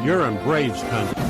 You're in Braves country.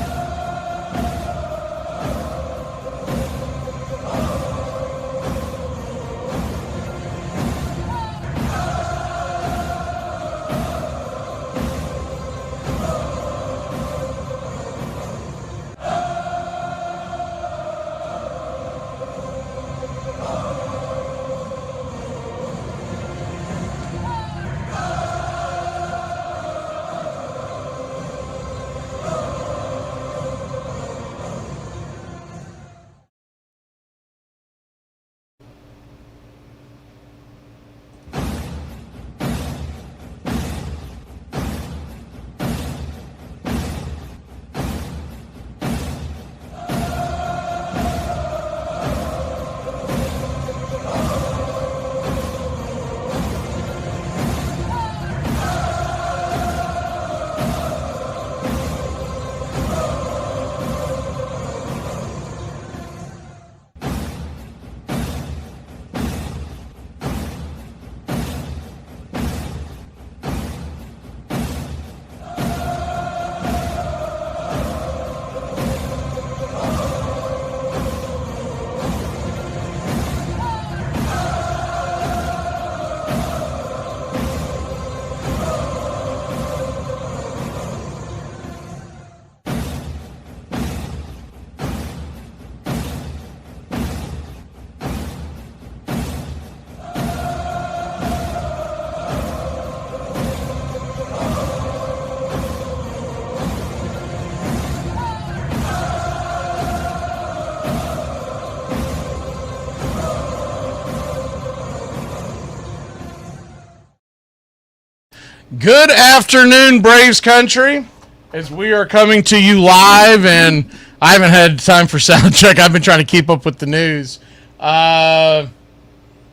Good afternoon, Braves country, as we are coming to you live, and I haven't had time for sound check. I've been trying to keep up with the news. Well,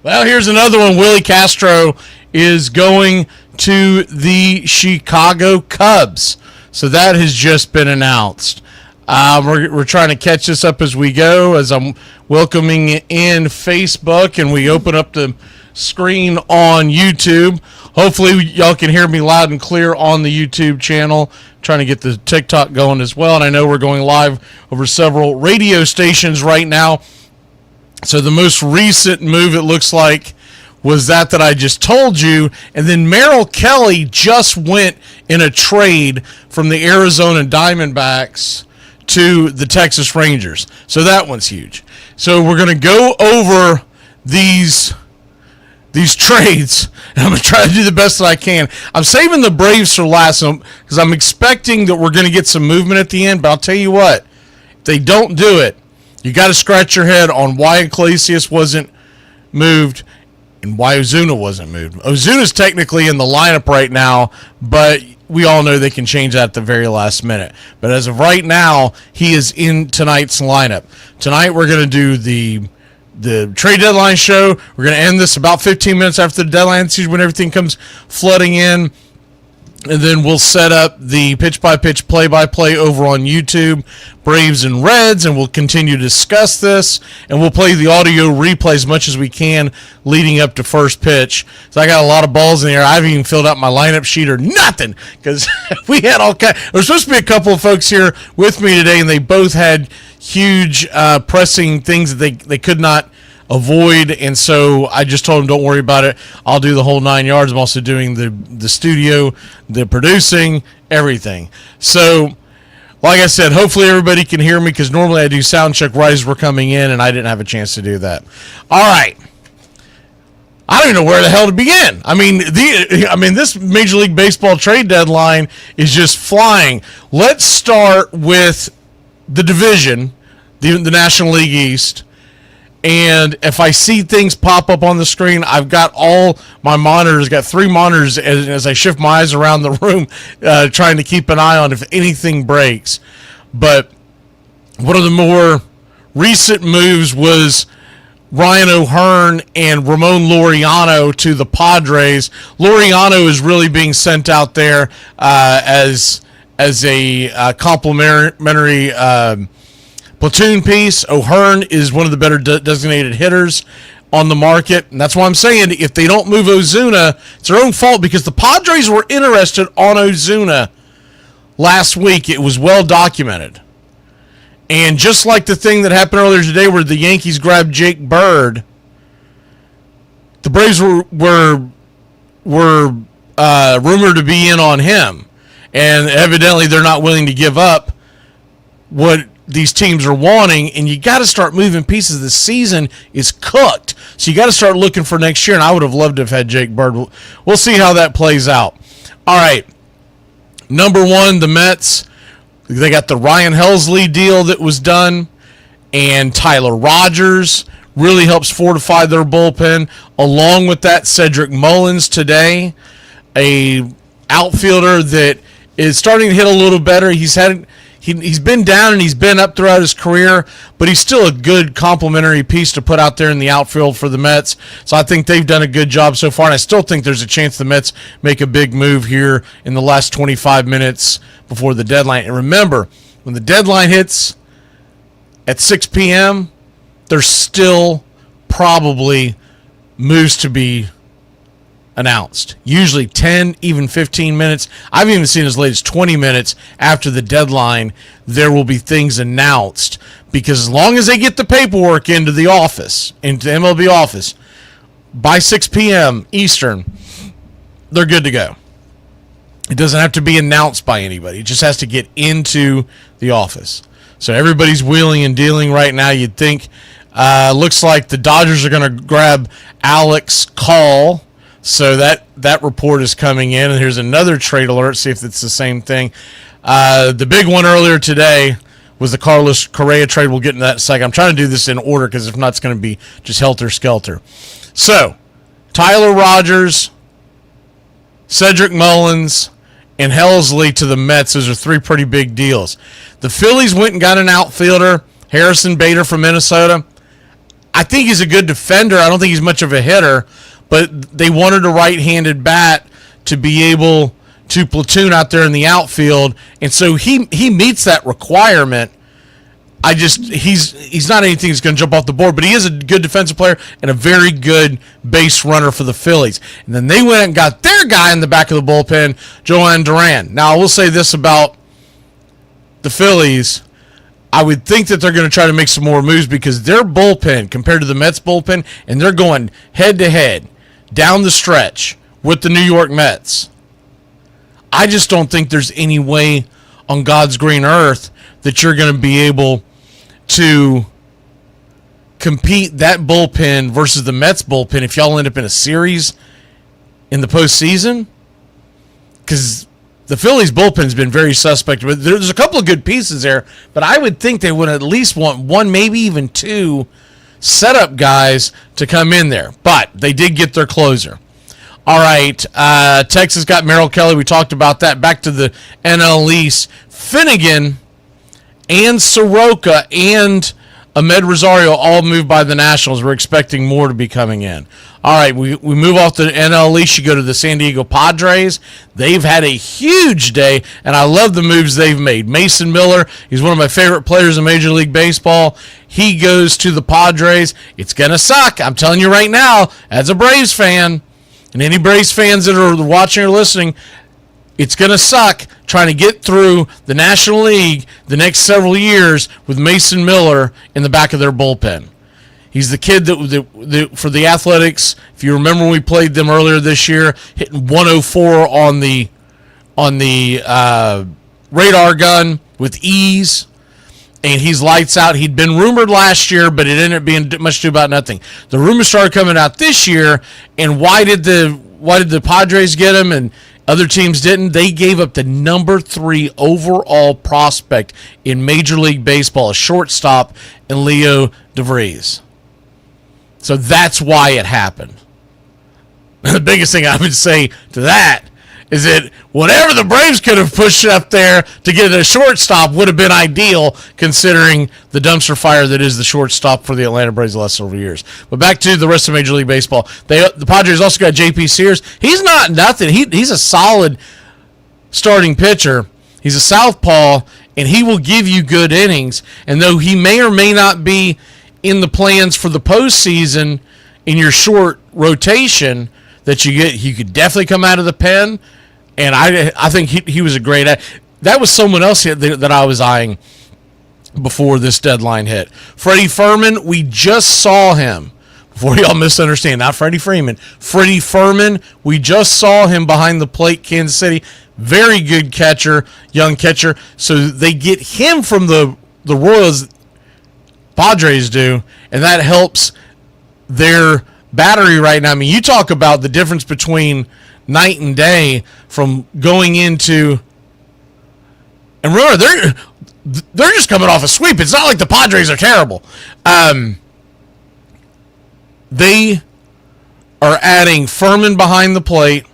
here's another one. Willie Castro is going to the Chicago Cubs. So that has just been announced. We're trying to catch this up as we go, as I'm welcoming in Facebook, and we open up the screen on YouTube. Hopefully y'all can hear me loud and clear on the YouTube channel. Trying to get the TikTok going as well, and I know we're going live over several radio stations right now. So the most recent move, it looks like, was that I just told you, and then Merrill Kelly just went in a trade from the Arizona Diamondbacks to the Texas Rangers. So that one's huge. So we're going to go over these trades, and I'm going to try to do the best that I can. I'm saving the Braves for last because I'm expecting that we're going to get some movement at the end, but I'll tell you what, if they don't do it, you got to scratch your head on why Iglesias wasn't moved and why Ozuna wasn't moved. Ozuna's technically in the lineup right now, but we all know they can change that at the very last minute. But as of right now, he is in tonight's lineup. Tonight we're going to do the trade deadline show. We're going to end this about 15 minutes after the deadline season when everything comes flooding in. And then we'll set up the pitch-by-pitch, play-by-play over on YouTube, Braves and Reds, and we'll continue to discuss this. And we'll play the audio replay as much as we can leading up to first pitch. So I got a lot of balls in the air. I haven't even filled out my lineup sheet or nothing because we had all kinds. There was supposed to be a couple of folks here with me today, and they both had huge pressing things that they could not avoid, and so I just told them don't worry about it. I'll do the whole 9 yards. I'm also doing the studio, the producing, everything. So like I said, hopefully everybody can hear me because normally I do sound check right as we're coming in, and I didn't have a chance to do that. All right. I don't even know where the hell to begin. I mean, this Major League Baseball trade deadline is just flying. Let's start with the division, the National League East. And if I see things pop up on the screen, I've got all my monitors, got 3 monitors as I shift my eyes around the room, trying to keep an eye on if anything breaks. But one of the more recent moves was Ryan O'Hearn and Ramon Laureano to the Padres. Laureano is really being sent out there as a complimentary platoon piece. O'Hearn is one of the better designated hitters on the market, and that's why I'm saying if they don't move Ozuna, it's their own fault because the Padres were interested on Ozuna last week, it was well documented. And just like the thing that happened earlier today where the Yankees grabbed Jake Bird, the Braves were rumored to be in on him. And evidently they're not willing to give up what these teams are wanting, and you got to start moving pieces. The season is cooked, so you got to start looking for next year, and I would have loved to have had Jake Bird. We'll see how that plays out. All right, number one, the Mets. They got the Ryan Helsley deal that was done, and Tyler Rogers really helps fortify their bullpen. Along with that, Cedric Mullins today, a outfielder that is starting to hit a little better. He's been down and he's been up throughout his career, but he's still a good complementary piece to put out there in the outfield for the Mets. So I think they've done a good job so far, and I still think there's a chance the Mets make a big move here in the last 25 minutes before the deadline. And remember, when the deadline hits at 6 p.m., there's still probably moves to be announced. Usually 10, even 15 minutes. I've even seen as late as 20 minutes after the deadline, there will be things announced. Because as long as they get the paperwork into the office, into the MLB office, by 6 p.m. Eastern, they're good to go. It doesn't have to be announced by anybody. It just has to get into the office. So everybody's wheeling and dealing right now. You'd think, looks like the Dodgers are going to grab Alex Call. So that report is coming in, and here's another trade alert. See if it's the same thing. The big one earlier today was the Carlos Correa trade. We'll get into that in a second. I'm trying to do this in order because if not, it's going to be just helter-skelter. So, Tyler Rogers, Cedric Mullins, and Helsley to the Mets. Those are three pretty big deals. The Phillies went and got an outfielder, Harrison Bader from Minnesota. I think he's a good defender. I don't think he's much of a hitter. But they wanted a right-handed bat to be able to platoon out there in the outfield, and so he meets that requirement. He's not anything that's going to jump off the board, but he is a good defensive player and a very good base runner for the Phillies. And then they went and got their guy in the back of the bullpen, Joan Duran. Now, I will say this about the Phillies. I would think that they're going to try to make some more moves because their bullpen, compared to the Mets bullpen, and they're going head-to-head down the stretch with the New York Mets. I just don't think there's any way on God's green earth that you're going to be able to compete that bullpen versus the Mets bullpen if y'all end up in a series in the postseason. Because the Phillies bullpen has been very suspect. But there's a couple of good pieces there, but I would think they would at least want one, maybe even two setup guys to come in there, but they did get their closer. All right, Texas got Merrill Kelly. We talked about that. Back to the NL East. Finnegan and Soroka and Ahmed Rosario all moved by the Nationals. We're expecting more to be coming in. All right, we move off the NL East. You go to the San Diego Padres. They've had a huge day, and I love the moves they've made. Mason Miller, he's one of my favorite players in Major League Baseball. He goes to the Padres. It's going to suck. I'm telling you right now, as a Braves fan, and any Braves fans that are watching or listening, it's going to suck trying to get through the National League the next several years with Mason Miller in the back of their bullpen. He's the kid that for the Athletics, if you remember when we played them earlier this year, hitting 104 on the radar gun with ease, and he's lights out. He'd been rumored last year, but it ended up being much ado about nothing. The rumors started coming out this year, and why did the Padres get him and other teams didn't? They gave up the number 3 overall prospect in Major League Baseball, a shortstop, in Leo DeVries. So that's why it happened. The biggest thing I would say to that is that whatever the Braves could have pushed up there to get a shortstop would have been ideal, considering the dumpster fire that is the shortstop for the Atlanta Braves the last several years. But back to the rest of Major League Baseball. The Padres also got J.P. Sears. He's not nothing. He's a solid starting pitcher. He's a southpaw, and he will give you good innings. And though he may or may not be in the plans for the postseason in your short rotation that you get, he could definitely come out of the pen. And I think he was a great. that was someone else that I was eyeing before this deadline hit. Freddie Furman, we just saw him. Before y'all misunderstand, not Freddie Freeman. Freddie Furman, we just saw him behind the plate, Kansas City. Very good catcher, young catcher. So they get him from the Royals, Padres do, and that helps their battery right now. I mean, you talk about the difference between night and day from going into, and remember, they're just coming off a sweep. It's not like the Padres are terrible. They are adding Furman behind the plate,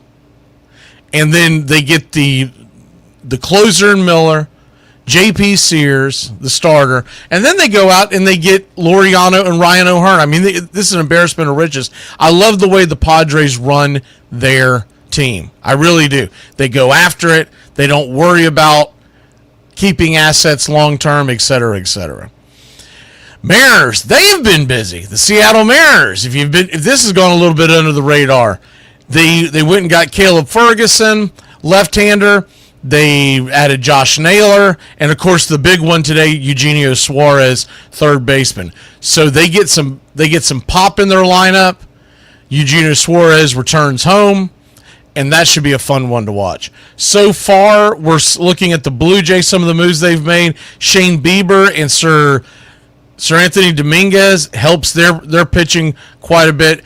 and then they get the closer in Miller, J.P. Sears, the starter, and then they go out and they get Laureano and Ryan O'Hearn. I mean, this is an embarrassment of riches. I love the way the Padres run their team. I really do. They go after it. They don't worry about keeping assets long-term, et cetera, et cetera. Mariners, they've been busy. The Seattle Mariners, if this has gone a little bit under the radar, they went and got Caleb Ferguson, left-hander. They added Josh Naylor, and of course the big one today, Eugenio Suarez, third baseman. So they get some pop in their lineup. Eugenio Suarez returns home, and that should be a fun one to watch. So far, we're looking at the Blue Jays, some of the moves they've made. Shane Bieber and Sir Anthony Dominguez helps their pitching quite a bit.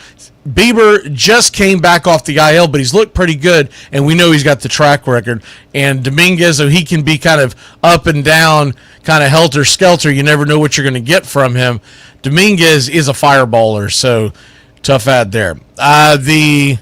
Bieber just came back off the IL, but he's looked pretty good, and we know he's got the track record. And Dominguez, though he can be kind of up and down, kind of helter-skelter, you never know what you're going to get from him. Dominguez is a fireballer, so tough ad there. The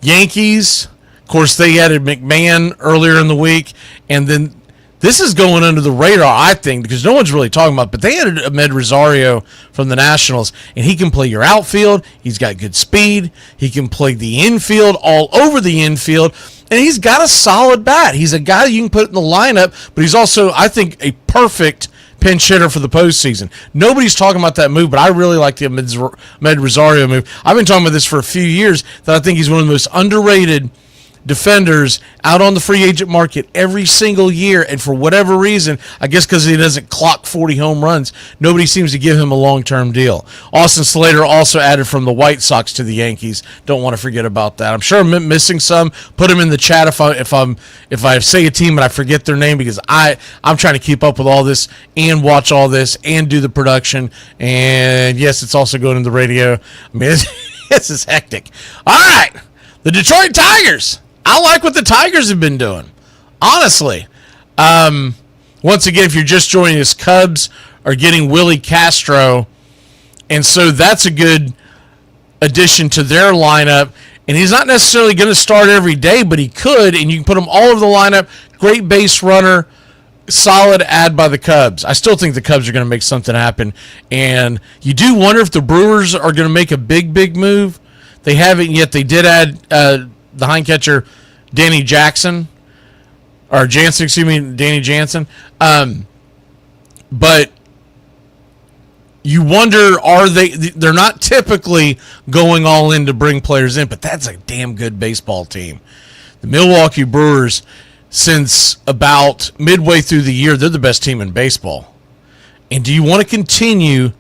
Yankees, of course, they added McMahon earlier in the week, and then this is going under the radar, I think, because no one's really talking about it, but they added Ahmed Rosario from the Nationals, and he can play your outfield. He's got good speed. He can play the infield, all over the infield, and he's got a solid bat. He's a guy you can put in the lineup, but he's also, I think, a perfect pinch hitter for the postseason. Nobody's talking about that move, but I really like the Ahmed Rosario move. I've been talking about this for a few years, that I think he's one of the most underrated defenders out on the free agent market every single year, and for whatever reason, I guess because he doesn't clock 40 home runs, nobody seems to give him a long-term deal. Austin Slater also added from the White Sox to the Yankees. Don't want to forget about that. I'm sure I'm missing some. Put them in the chat if I say a team and I forget their name, because I'm trying to keep up with all this and watch all this and do the production. And yes, it's also going in the radio. I mean, this is hectic. All right, the Detroit Tigers. I like what the Tigers have been doing, honestly. Once again, if you're just joining us, Cubs are getting Willie Castro, and so that's a good addition to their lineup. And he's not necessarily going to start every day, but he could, and you can put him all over the lineup. Great base runner, solid add by the Cubs. I still think the Cubs are going to make something happen, and you do wonder if the Brewers are going to make a big move. They haven't yet. They did add the hind catcher, Danny Jansen. But you wonder, they're not typically going all in to bring players in, but that's a damn good baseball team. The Milwaukee Brewers, since about midway through the year, they're the best team in baseball. And do you want to continue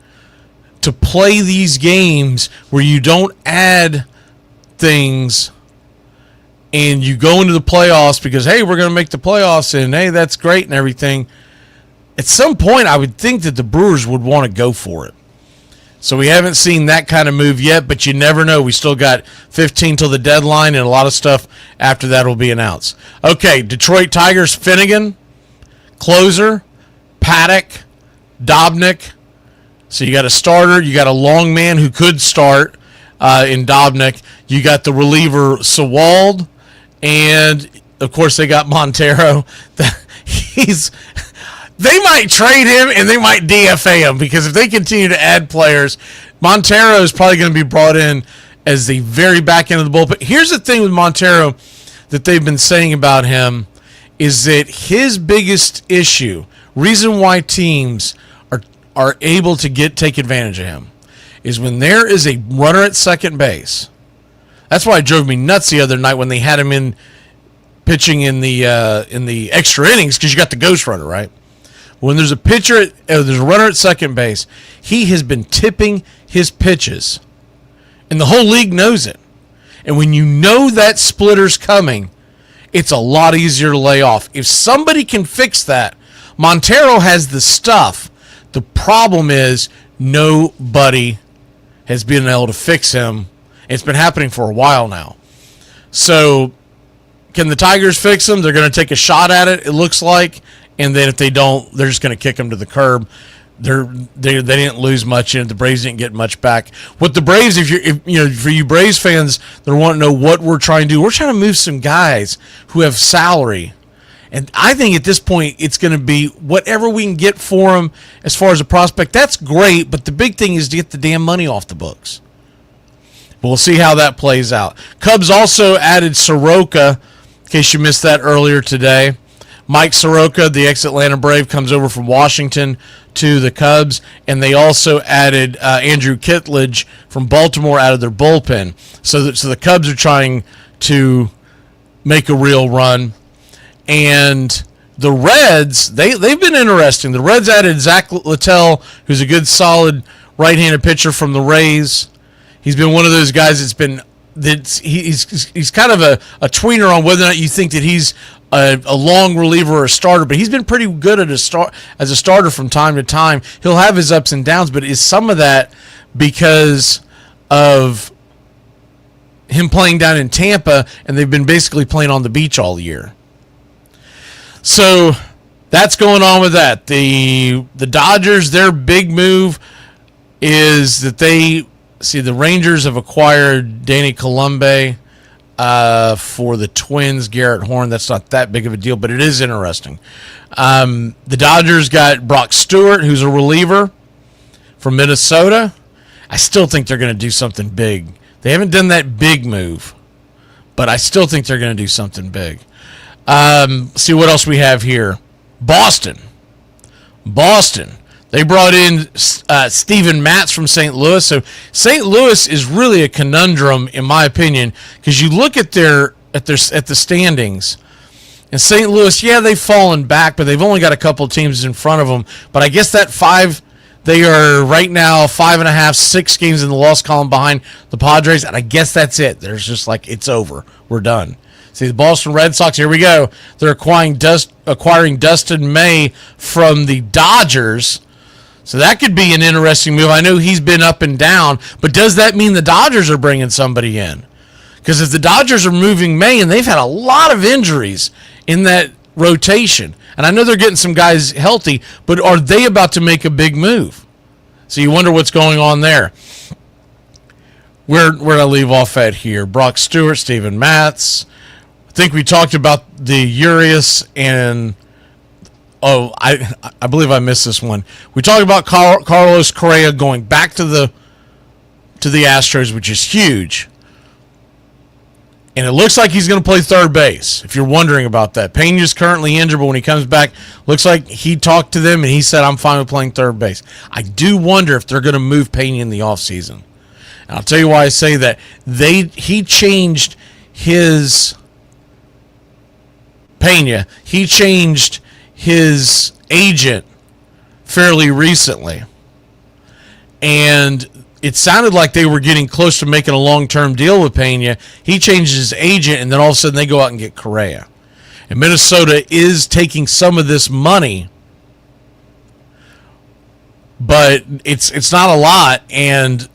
to play these games where you don't add things and you go into the playoffs because, hey, we're going to make the playoffs, and, hey, that's great and everything? At some point, I would think that the Brewers would want to go for it. So we haven't seen that kind of move yet, but you never know. We still got 15 till the deadline, and a lot of stuff after that will be announced. Okay, Detroit Tigers, Finnegan, closer, Paddock, Dobnik. So you got a starter. You got a long man who could start in Dobnik. You got the reliever, Sewald. And, of course, they got Montero. They might trade him and they might DFA him, because if they continue to add players, Montero is probably going to be brought in as the very back end of the bullpen. Here's the thing with Montero that they've been saying about him, is that his biggest issue, reason why teams are able to take advantage of him, is when there is a runner at second base. That's why it drove me nuts the other night when they had him in pitching in the extra innings because you got the ghost runner, right? When there's a there's a runner at second base, he has been tipping his pitches, and the whole league knows it. And when you know that splitter's coming, it's a lot easier to lay off. If somebody can fix that, Montero has the stuff. The problem is nobody has been able to fix him. It's been happening for a while now. So can the Tigers fix him? They're going to take a shot at it, it looks like. And then if they don't, they're just going to kick him to the curb. They didn't lose much in it. The Braves didn't get much back. What the Braves, for you Braves fans that want to know what we're trying to do, we're trying to move some guys who have salary. And I think at this point it's going to be whatever we can get for them as far as a prospect. That's great, but the big thing is to get the damn money off the books. We'll see how that plays out. Cubs also added Soroka, in case you missed that earlier today. Mike Soroka, the ex-Atlanta Brave, comes over from Washington to the Cubs, and they also added Andrew Kittredge from Baltimore out of their bullpen. So the Cubs are trying to make a real run. And the Reds, they've been interesting. The Reds added Zach Littell, who's a good, solid right-handed pitcher from the Rays. He's been one of those guys he's kind of a tweener on whether or not you think that he's a long reliever or a starter, but he's been pretty good as a starter from time to time. He'll have his ups and downs, but is some of that because of him playing down in Tampa, and they've been basically playing on the beach all year. So that's going on with that. The Dodgers, their big move is that the Rangers have acquired Danny Colombe for the Twins, Garrett Horn. That's not that big of a deal, but it is interesting. The Dodgers got Brock Stewart, who's a reliever from Minnesota. I still think they're going to do something big. They haven't done that big move, but I still think they're going to do something big. See what else we have here. Boston. They brought in Steven Matz from St. Louis. So St. Louis is really a conundrum, in my opinion, because you look at the standings, and St. Louis, yeah, they've fallen back, but they've only got a couple of teams in front of them. But I guess they are right now 5.5, 6 games in the loss column behind the Padres, and I guess that's it. There's just like, it's over. We're done. See, the Boston Red Sox, here we go. They're acquiring Dustin May from the Dodgers. So that could be an interesting move. I know he's been up and down, but does that mean the Dodgers are bringing somebody in? Because if the Dodgers are moving May, and they've had a lot of injuries in that rotation, and I know they're getting some guys healthy, but are they about to make a big move? So you wonder what's going on there. Where did I leave off at here? Brock Stewart, Steven Matz. I think we talked about the Urias and... Oh, I believe I missed this one. We talked about Carlos Correa going back to the Astros, which is huge. And it looks like he's going to play third base, if you're wondering about that. Pena's currently injured, but when he comes back, looks like he talked to them, and he said, I'm fine with playing third base. I do wonder if they're going to move Pena in the offseason. And I'll tell you why I say that. He changed his... Pena, he changed his agent fairly recently. And it sounded like they were getting close to making a long-term deal with Pena. He changed his agent, and then all of a sudden they go out and get Correa. And Minnesota is taking some of this money, but it's not a lot, and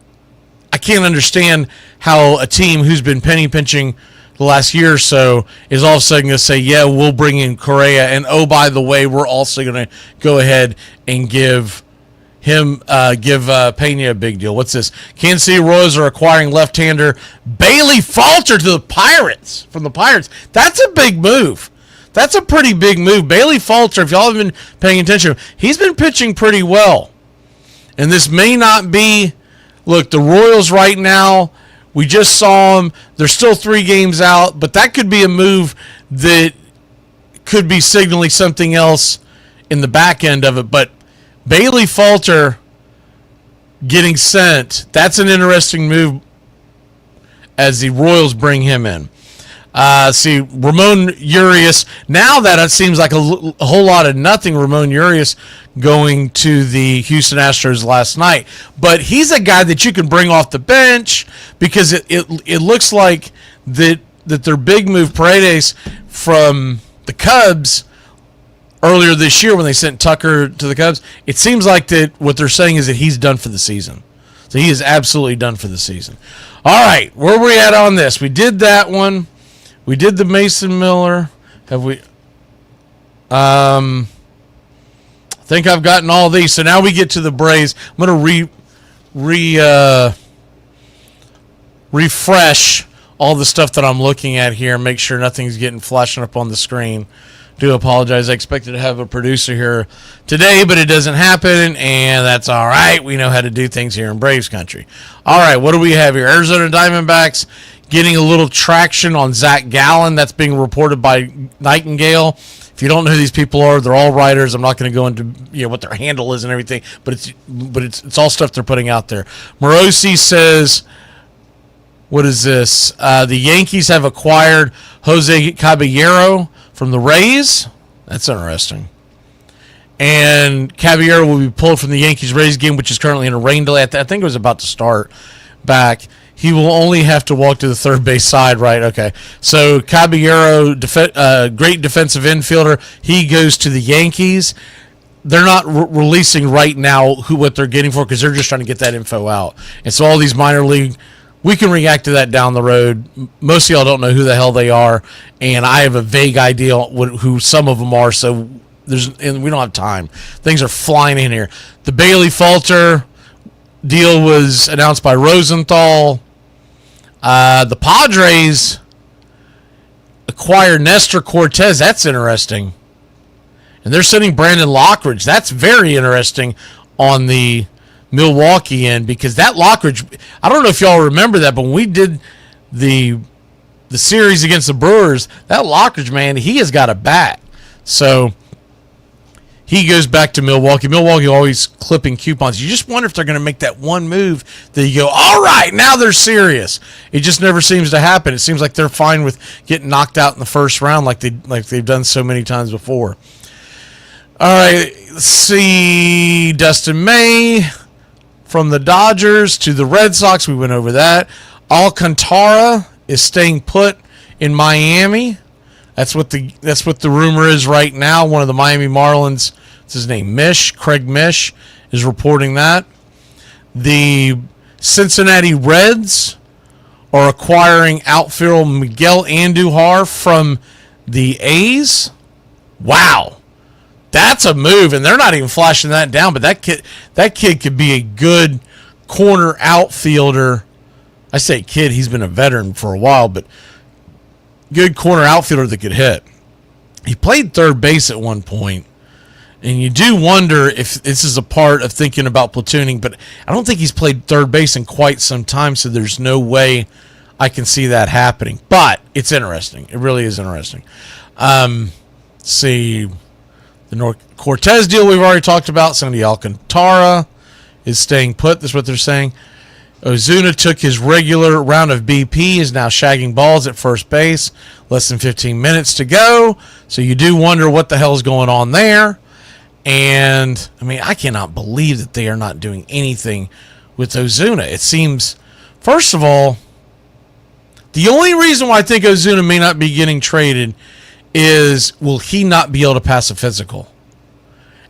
I can't understand how a team who's been penny pinching the last year or so is all of a sudden going to say, yeah, we'll bring in Correa, and oh, by the way, we're also going to go ahead and give Pena a big deal. What's this? Kansas City Royals are acquiring left-hander Bailey Falter to the Pirates, from the Pirates. That's a big move. That's a pretty big move. Bailey Falter, if y'all have been paying attention, he's been pitching pretty well. And this may not be, look, the Royals right now, we just saw them. They're still 3 games out, but that could be a move that could be signaling something else in the back end of it. But Bailey Falter getting sent, that's an interesting move as the Royals bring him in. See, Ramon Urias, now that it seems like a whole lot of nothing, Ramon Urias going to the Houston Astros last night. But he's a guy that you can bring off the bench because it looks like that their big move, Paredes, from the Cubs earlier this year when they sent Tucker to the Cubs, it seems like that what they're saying is that he's done for the season. So he is absolutely done for the season. All right, where are we at on this? We did that one. We did the Mason Miller. Have we? I think I've gotten all these. So now we get to the Braves. I'm going to refresh all the stuff that I'm looking at here and make sure nothing's getting flashing up on the screen. Do apologize. I expected to have a producer here today, but it doesn't happen, and that's all right. We know how to do things here in Braves country. All right, what do we have here? Arizona Diamondbacks getting a little traction on Zach Gallen. That's being reported by Nightingale. If you don't know who these people are, they're all writers. I'm not going to go into what their handle is and everything, but it's all stuff they're putting out there. Morosi says, what is this? The Yankees have acquired Jose Caballero from the Rays. That's interesting. And Caballero will be pulled from the Yankees-Rays game, which is currently in a rain delay. I think it was about to start back. He will only have to walk to the third base side, right? Okay. So Caballero, great defensive infielder. He goes to the Yankees. They're not releasing right now what they're getting for because they're just trying to get that info out. And so all these minor league, we can react to that down the road. Most of y'all don't know who the hell they are, and I have a vague idea who some of them are, so we don't have time. Things are flying in here. The Bailey Falter deal was announced by Rosenthal. The Padres acquired Nestor Cortez. That's interesting. And they're sending Brandon Lockridge. That's very interesting on the Milwaukee end because that Lockridge, I don't know if y'all remember that, but when we did the series against the Brewers, that Lockridge, man, he has got a bat. So he goes back to Milwaukee. Milwaukee always clipping coupons. You just wonder if they're going to make that one move that you go, all right, now they're serious. It just never seems to happen. It seems like they're fine with getting knocked out in the first round like they've done so many times before. All right, let's see. Dustin May from the Dodgers to the Red Sox. We went over that. Alcantara is staying put in Miami. That's what the rumor is right now. One of the Miami Marlins, what's his name? Craig Mish is reporting that. The Cincinnati Reds are acquiring outfielder Miguel Andujar from the A's. Wow. That's a move, and they're not even flashing that down, but that kid could be a good corner outfielder. I say kid, he's been a veteran for a while, but good corner outfielder that could hit. He played third base at one point, and you do wonder if this is a part of thinking about platooning, but I don't think he's played third base in quite some time, so there's no way I can see that happening. But it's interesting. It really is interesting. See, the Cortez deal we've already talked about. Sandy Alcantara is staying put. That's what they're saying. Ozuna took his regular round of BP, is now shagging balls at first base. Less than 15 minutes to go. So you do wonder what the hell's going on there. And, I mean, I cannot believe that they are not doing anything with Ozuna. It seems, first of all, the only reason why I think Ozuna may not be getting traded is, will he not be able to pass a physical?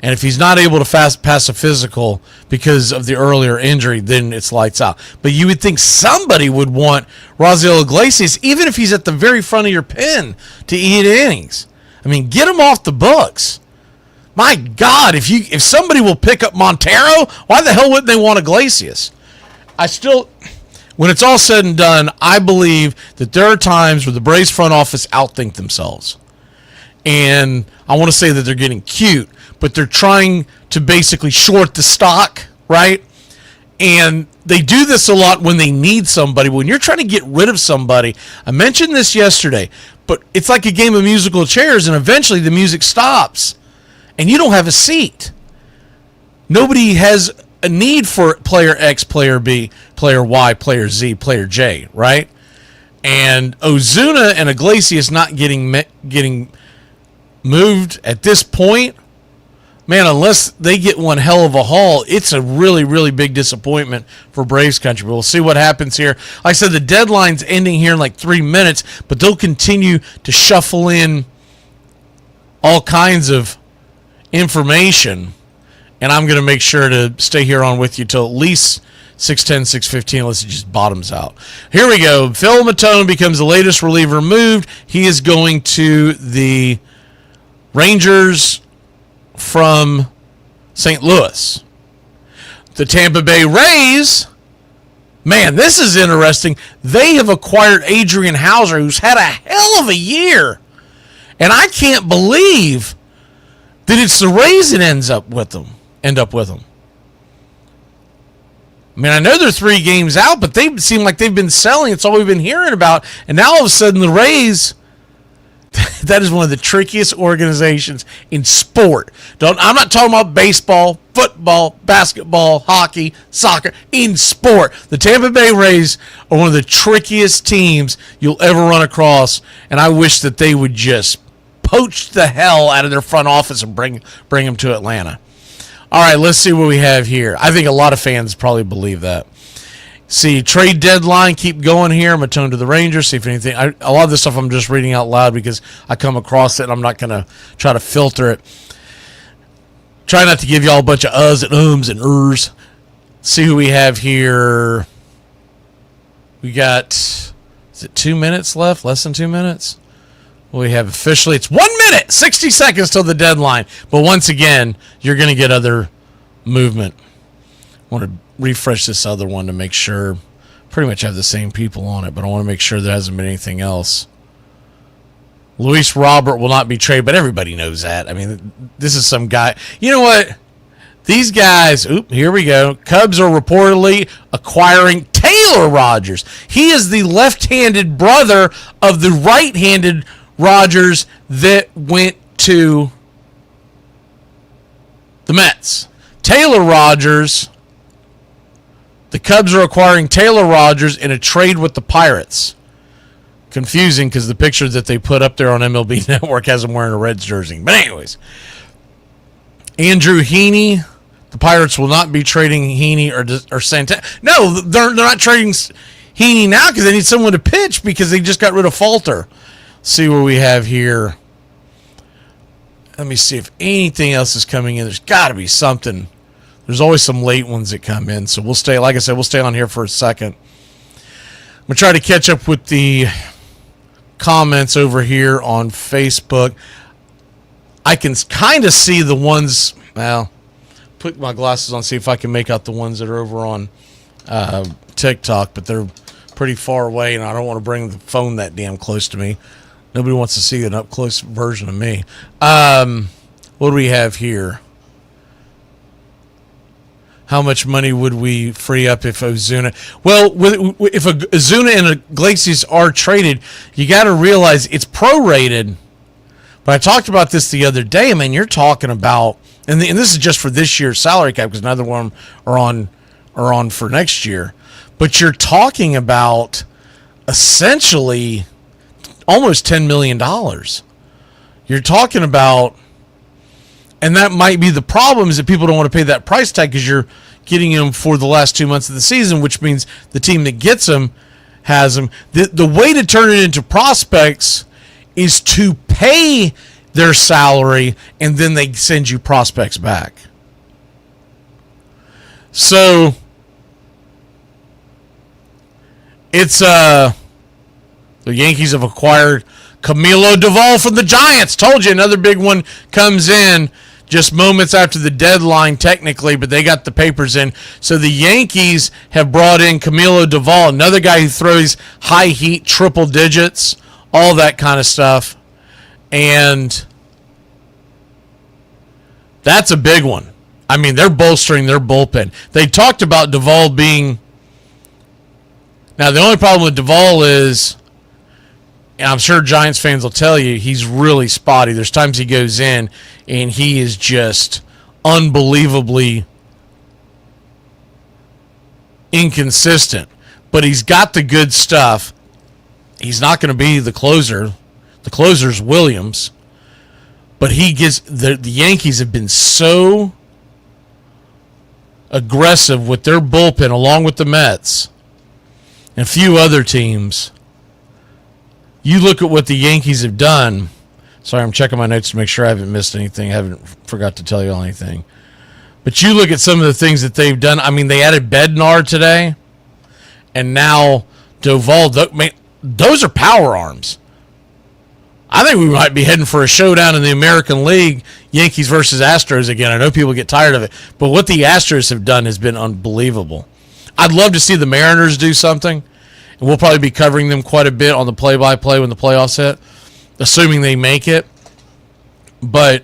And if he's not able to pass a physical because of the earlier injury, then it's lights out. But you would think somebody would want Raisel Iglesias, even if he's at the very front of your pen, to eat innings. I mean, get him off the books. My God, if somebody will pick up Montero, why the hell wouldn't they want Iglesias? When it's all said and done, I believe that there are times where the Braves front office outthink themselves. And I want to say that they're getting cute, but they're trying to basically short the stock, right? And they do this a lot when they need somebody. When you're trying to get rid of somebody, I mentioned this yesterday, but it's like a game of musical chairs, and eventually the music stops, and you don't have a seat. Nobody has a need for player X, player B, player Y, player Z, player J, right? And Ozuna and Iglesias not getting moved at this point, man, unless they get one hell of a haul, it's a really, really big disappointment for Braves country. But we'll see what happens here. Like I said, the deadline's ending here in like 3 minutes, but they'll continue to shuffle in all kinds of information. And I'm going to make sure to stay here on with you till at least 6:10, 6:15, unless it just bottoms out. Here we go. Phil Matone becomes the latest reliever moved. He is going to the Rangers from St. Louis. The Tampa Bay Rays, man, this is interesting. They have acquired Adrian Hauser, who's had a hell of a year. And I can't believe that it's the Rays that end up with them. I mean, I know they're 3 games out, but they seem like they've been selling. It's all we've been hearing about. And now all of a sudden the Rays, that is one of the trickiest organizations in sport. I'm not talking about baseball, football, basketball, hockey, soccer. In sport, the Tampa Bay Rays are one of the trickiest teams you'll ever run across, and I wish that they would just poach the hell out of their front office and bring them to Atlanta. All right, let's see what we have here. I think a lot of fans probably believe that. See, trade deadline, keep going here. Matone to the Rangers, see if anything. A lot of this stuff I'm just reading out loud because I come across it and I'm not going to try to filter it. Try not to give y'all a bunch of uhs and ums and ers. See who we have here. We got, is it 2 minutes left? Less than 2 minutes? We have officially, it's 1 minute, 60 seconds till the deadline. But once again, you're going to get other movement. I want to refresh this other one to make sure. Pretty much have the same people on it, but I want to make sure there hasn't been anything else. Luis Robert will not be traded, but everybody knows that. I mean, this is some guy. You know what? These guys, here we go. Cubs are reportedly acquiring Taylor Rogers. He is the left-handed brother of the right-handed Rogers that went to the Mets. Taylor Rogers, the Cubs are acquiring Taylor Rogers in a trade with the Pirates. Confusing because the picture that they put up there on MLB Network has him wearing a Reds jersey. But anyways, Andrew Heaney, the Pirates will not be trading Heaney or Santana. No, they're not trading Heaney now because they need someone to pitch because they just got rid of Falter. See what we have here. Let me see if anything else is coming in. There's got to be something. There's always some late ones that come in. So we'll stay, like I said, we'll stay on here for a second. I'm going to try to catch up with the comments over here on Facebook. I can kind of see the ones, well, put my glasses on, see if I can make out the ones that are over on TikTok, but they're pretty far away, and I don't want to bring the phone that damn close to me. Nobody wants to see an up-close version of me. What do we have here? How much money would we free up if Ozuna? Well, if Ozuna and Iglesias are traded, you got to realize it's prorated. But I talked about this the other day. I mean, you're talking about, and this is just for this year's salary cap because neither one are on for next year. But you're talking about essentially almost $10 million. You're talking about, and that might be the problem, is that people don't want to pay that price tag because you're getting him for the last 2 months of the season, which means the team that gets him has him. The way to turn it into prospects is to pay their salary and then they send you prospects back. So it's the Yankees have acquired Camilo Doval from the Giants. Told you another big one comes in just moments after the deadline technically, but they got the papers in. So the Yankees have brought in Camilo Doval, another guy who throws high heat, triple digits, all that kind of stuff. And that's a big one. I mean, they're bolstering their bullpen. They talked about Doval being... Now, the only problem with Doval is, and I'm sure Giants fans will tell you, he's really spotty. There's times he goes in, and he is just unbelievably inconsistent. But he's got the good stuff. he's not going to be the closer. The closer's Williams. But he gets the Yankees have been so aggressive with their bullpen, along with the Mets and a few other teams. You look at what the Yankees have done. Sorry, I'm checking my notes to make sure I haven't missed anything. I haven't forgot to tell you anything. But you look at some of the things that they've done. I mean, they added Bednar today, and now Doval. Those are power arms. I think we might be heading for a showdown in the American League, Yankees versus Astros again. I know people get tired of it, but what the Astros have done has been unbelievable. I'd love to see the Mariners do something, and we'll probably be covering them quite a bit on the play-by-play when the playoffs hit, assuming they make it. But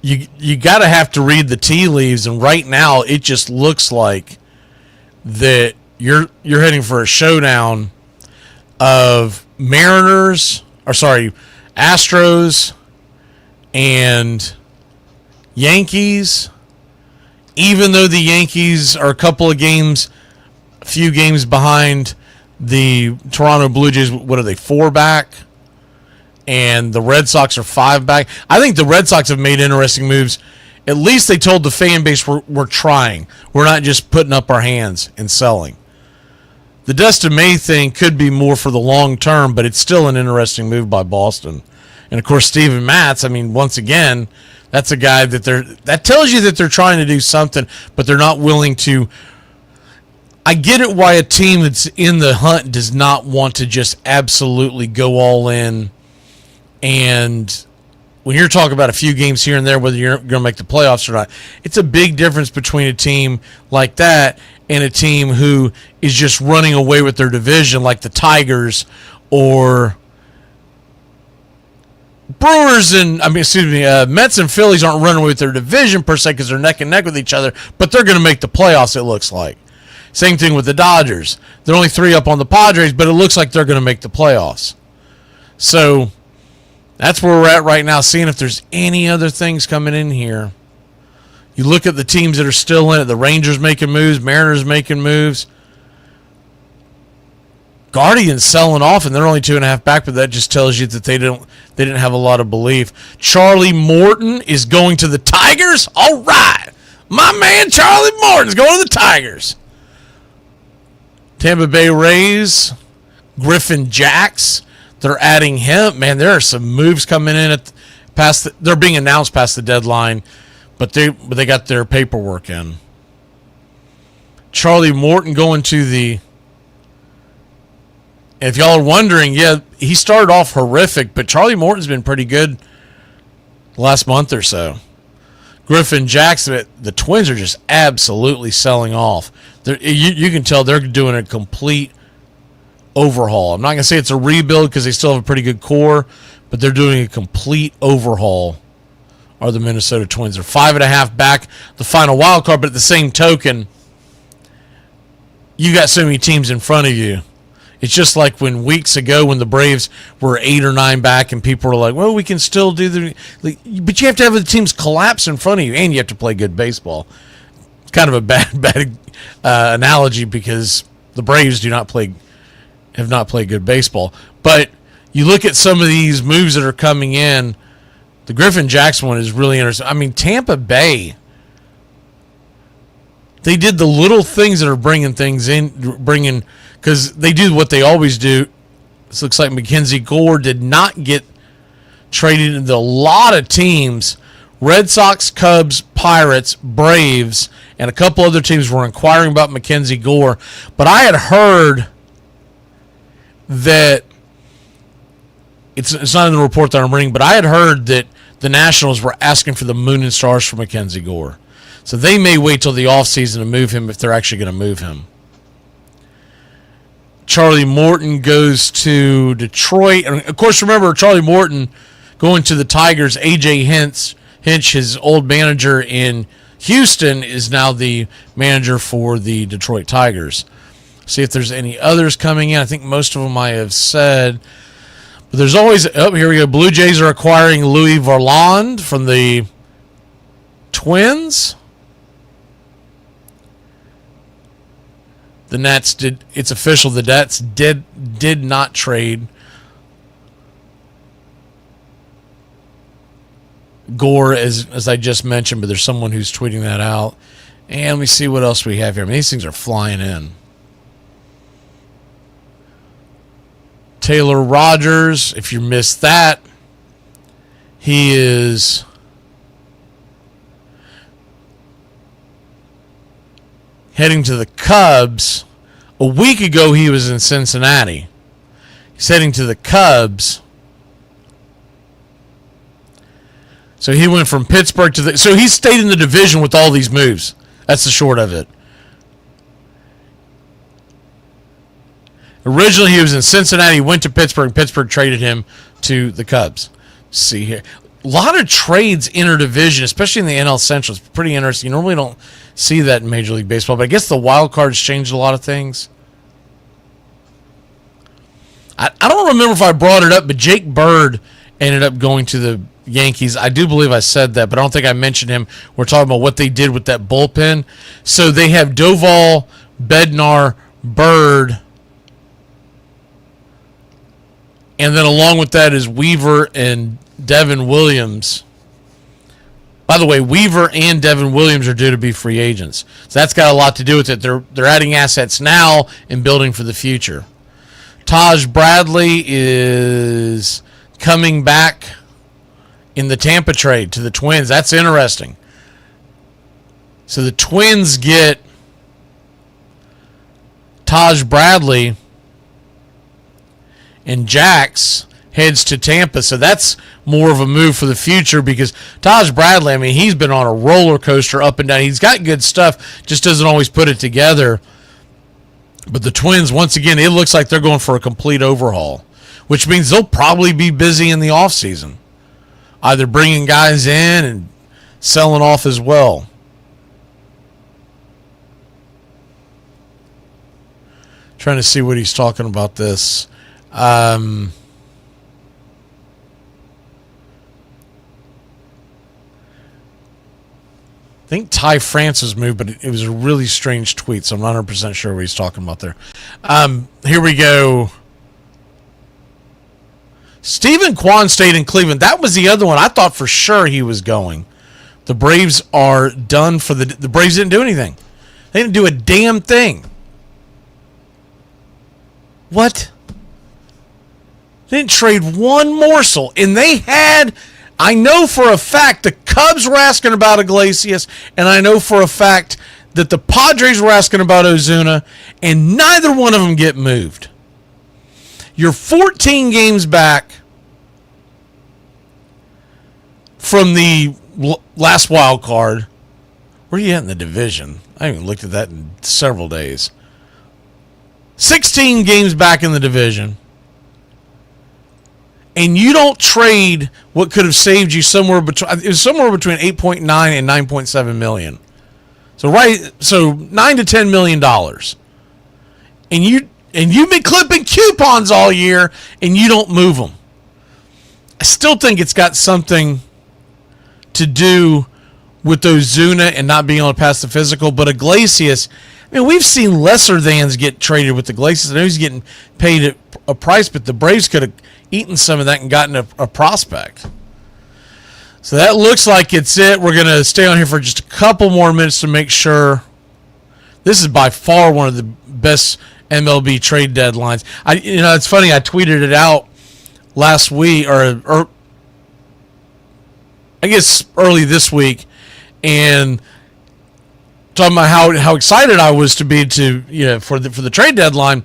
you got to have to read the tea leaves, and right now it just looks like that you're heading for a showdown of Astros and Yankees, even though the Yankees are a few games behind the Toronto Blue Jays. What are they, 4 back? And the Red Sox are 5 back. I think the Red Sox have made interesting moves. At least they told the fan base we're trying. We're not just putting up our hands and selling. The Dustin May thing could be more for the long term, but it's still an interesting move by Boston. And of course, Steven Matz. I mean, once again, that's a guy that tells you that they're trying to do something, but they're not willing to. I get it why a team that's in the hunt does not want to just absolutely go all in. And when you're talking about a few games here and there, whether you're going to make the playoffs or not, it's a big difference between a team like that and a team who is just running away with their division, like the Tigers or Mets and Phillies aren't running away with their division per se because they're neck and neck with each other, but they're going to make the playoffs, it looks like. Same thing with the Dodgers. They're only 3 up on the Padres, but it looks like they're going to make the playoffs. So that's where we're at right now, seeing if there's any other things coming in here. You look at the teams that are still in it. The Rangers making moves, Mariners making moves. Guardians selling off, and they're only 2.5 back, but that just tells you that they didn't have a lot of belief. Charlie Morton is going to the Tigers. All right. My man Charlie Morton's going to the Tigers. Tampa Bay Rays, Griffin Jacks. They're adding him. Man, there are some moves coming in they're being announced past the deadline, but they got their paperwork in. Charlie Morton going to the. If y'all are wondering, yeah, he started off horrific, but Charlie Morton's been pretty good the last month or so. Griffin Jackson, the Twins are just absolutely selling off. You can tell they're doing a complete overhaul. I'm not going to say it's a rebuild because they still have a pretty good core, but they're doing a complete overhaul. Are the Minnesota Twins. They're 5.5 back, the final wild card, but at the same token, you got so many teams in front of you. It's just like when weeks ago when the Braves were 8 or 9 back and people were like, well, we can still do but you have to have the teams collapse in front of you, and you have to play good baseball. It's kind of a bad analogy because the Braves have not played good baseball. But you look at some of these moves that are coming in, the Griffin Jackson one is really interesting. I mean, Tampa Bay, they did the little things that are bringing because they do what they always do. This looks like Mackenzie Gore did not get traded into a lot of teams. Red Sox, Cubs, Pirates, Braves, and a couple other teams were inquiring about Mackenzie Gore. But I had heard that it's not in the report that I'm reading, but I had heard that the Nationals were asking for the moon and stars for Mackenzie Gore. So they may wait till the offseason to move him if they're actually going to move him. Charlie Morton goes to Detroit. And of course, remember, Charlie Morton going to the Tigers. A.J. Hinch, his old manager in Houston, is now the manager for the Detroit Tigers. See if there's any others coming in. I think most of them I have said. But there's always... Oh, here we go. Blue Jays are acquiring Louis Verland from the Twins. The Nets did. It's official. The Nets did not trade Gore, as I just mentioned, but there's someone who's tweeting that out. And let me see what else we have here. I mean, these things are flying in. Taylor Rogers, if you missed that, he is heading to the Cubs. A week ago, he was in Cincinnati. He's heading to the Cubs. So he went from Pittsburgh to the... So he stayed in the division with all these moves. That's the short of it. Originally, he was in Cincinnati, went to Pittsburgh. Pittsburgh traded him to the Cubs. See here. A lot of trades interdivision, especially in the NL Central. It's pretty interesting. You normally don't see that in Major League Baseball, but I guess the wild cards changed a lot of things. I don't remember if I brought it up, but Jake Bird ended up going to the Yankees. I do believe I said that, but I don't think I mentioned him. We're talking about what they did with that bullpen. So they have Doval, Bednar, Bird, and then along with that is Weaver and Devin Williams. By the way, Weaver and Devin Williams are due to be free agents. So that's got a lot to do with it. They're adding assets now and building for the future. Taj Bradley is coming back in the Tampa trade to the Twins. That's interesting. So the Twins get Taj Bradley, and Jax heads to Tampa. So that's more of a move for the future because Taj Bradley, I mean, he's been on a roller coaster up and down. He's got good stuff, just doesn't always put it together. But the Twins, once again, it looks like they're going for a complete overhaul, which means they'll probably be busy in the offseason, either bringing guys in and selling off as well. Trying to see what he's talking about this. I think Ty Francis moved, but it was a really strange tweet, so I'm not 100% sure what he's talking about there. Here we go. Stephen Kwan stayed in Cleveland. That was the other one. I thought for sure he was going. The Braves are done for the Braves didn't do anything. They didn't do a damn thing. What? They didn't trade one morsel, and they had... I know for a fact the Cubs were asking about Iglesias, and I know for a fact that the Padres were asking about Ozuna, and neither one of them get moved. You're 14 games back from the last wild card. Where are you at in the division? I haven't looked at that in several days. 16 games back in the division. And you don't trade what could have saved you somewhere between 8.9 and 9.7 million. So $9 to $10 million. And you've been clipping coupons all year and you don't move them. I still think it's got something to do with Ozuna and not being able to pass the physical, but Iglesias, I mean, we've seen lesser thans get traded with Iglesias. I know he's getting paid a price, but the Braves could have eaten some of that and gotten a prospect. So that looks like it's it. We're going to stay on here for just a couple more minutes to make sure. This is by far one of the best MLB trade deadlines. It's funny. I tweeted it out last week, or I guess early this week, and talking about how excited I was to be for the trade deadline.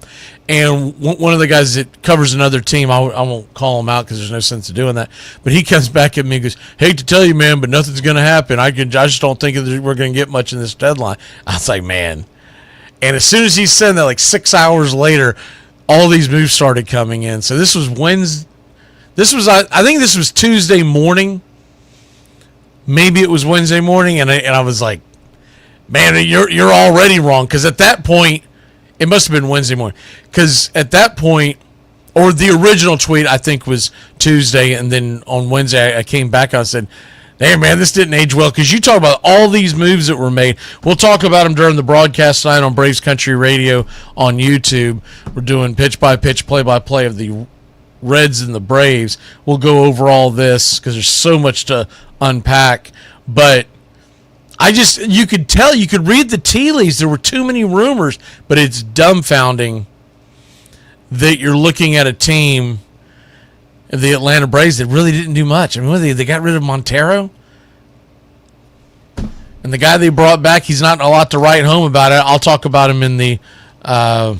And one of the guys that covers another team, I won't call him out because there's no sense of doing that, but he comes back at me and goes, "Hate to tell you, man, but nothing's going to happen. I just don't think we're going to get much in this deadline." I was like, man. And as soon as he said that, like 6 hours later, all these moves started coming in. So this was Wednesday. I think this was Tuesday morning. Maybe it was Wednesday morning, and I was like, man, you're already wrong, because at that point, it must have been Wednesday morning, because at that point, or the original tweet, I think, was Tuesday, and then on Wednesday, I came back and I said, hey, man, this didn't age well, because you talk about all these moves that were made. We'll talk about them during the broadcast tonight on Braves Country Radio on YouTube. We're doing pitch-by-pitch, play-by-play of the Reds and the Braves. We'll go over all this, because there's so much to unpack. But you could tell, you could read the tea leaves. There were too many rumors, but it's dumbfounding that you're looking at a team, the Atlanta Braves, that really didn't do much. I mean, they got rid of Montero, and the guy they brought back, he's not a lot to write home about it. I'll talk about him in the, I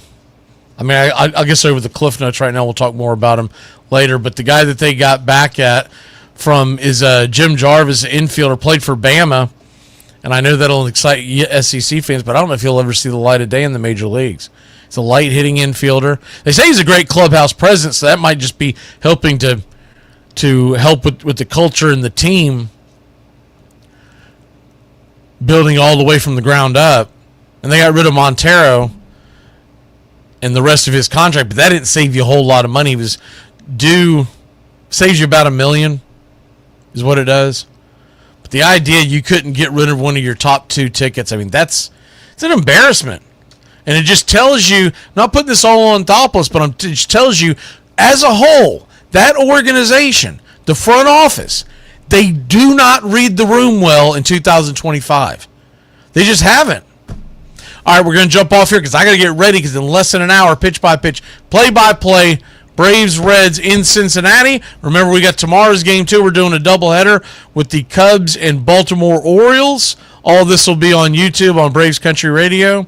guess over the Cliff Notes right now. We'll talk more about him later. But the guy that they got back is Jim Jarvis, infielder, played for Bama. And I know that'll excite SEC fans, but I don't know if he'll ever see the light of day in the major leagues. He's a light-hitting infielder. They say he's a great clubhouse presence, so that might just be helping to help with the culture and the team building all the way from the ground up. And they got rid of Montero and the rest of his contract, but that didn't save you a whole lot of money. He was saves you about $1 million is what it does. But the idea you couldn't get rid of one of your top 2 tickets, I mean, it's an embarrassment. And it just tells you, not putting this all on Anthopoulos, but it just tells you, as a whole, that organization, the front office, they do not read the room well in 2025. They just haven't. All right, we're going to jump off here because I got to get ready, because in less than an hour, pitch-by-pitch, play-by-play, Braves-Reds in Cincinnati. Remember, we got tomorrow's game, too. We're doing a doubleheader with the Cubs and Baltimore Orioles. All this will be on YouTube on Braves Country Radio.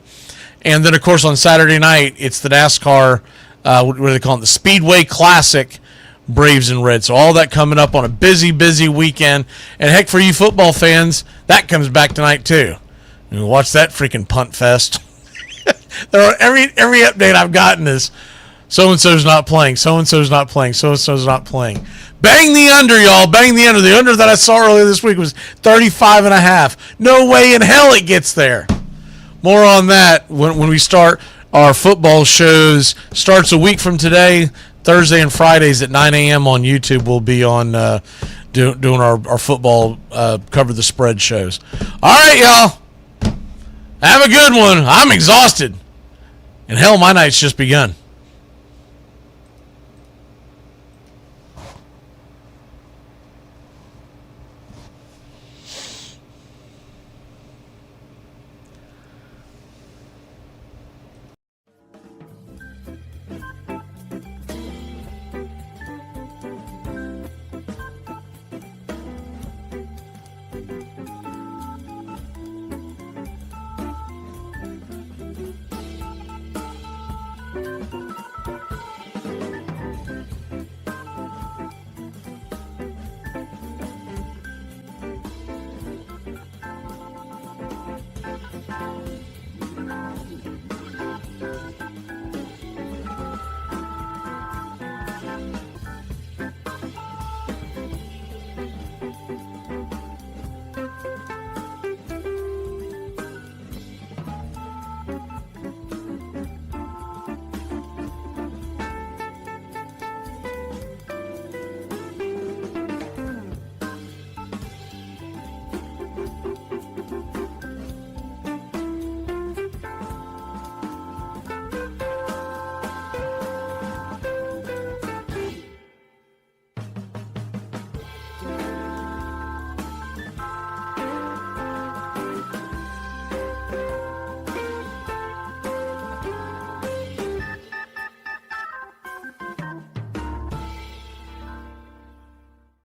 And then, of course, on Saturday night, it's the NASCAR, what do they call it, the Speedway Classic, Braves and Reds. So all that coming up on a busy, busy weekend. And, heck, for you football fans, that comes back tonight, too. And watch that freaking punt fest. Every update I've gotten is, so-and-so's not playing, so-and-so's not playing, so-and-so's not playing. Bang the under, y'all. Bang the under. The under that I saw earlier this week was 35.5. No way in hell it gets there. More on that when we start our football shows. Starts a week from today, Thursday and Fridays at 9 a.m. on YouTube. We'll be on doing our football cover the spread shows. All right, y'all. Have a good one. I'm exhausted. And hell, my night's just begun.